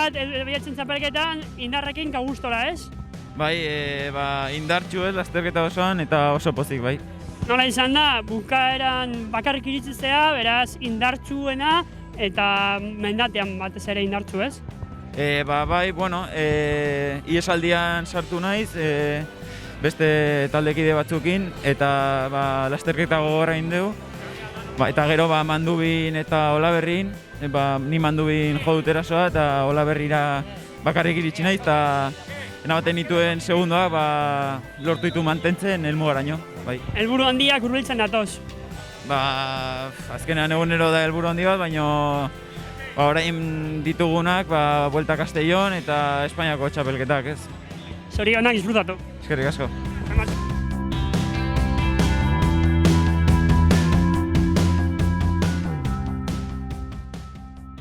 bat, bilatzen txapelketan, indarrekin kagustora, ez? Bai, indartxu ez, lasterketa osoan eta oso pozik, bai. Nola izan da, bukaeran bakarrik iritziztea, beraz indartsuena eta mendatean batez ere indartsu, ez? Bai, bueno, iesaldian sartu naiz, beste taldekide batzukin, eta lasterketa gogorra indeu. Eta gero Mandubin eta Olaberrin, ni Mandubin jo dut erasoa eta Olaberrira bakarrik iritsi naiz, eta baten nituen segundoak lortu ditu mantentzen helmugaraino. Bai. Helburu handiak hurbiltzen datoz. Azkenean egunero da helburu handi bat, baina orain ditugunak Vuelta a Castellón eta Espainiako txapelketak, ez? Zorionak disfrutatu. Eskerrik asko.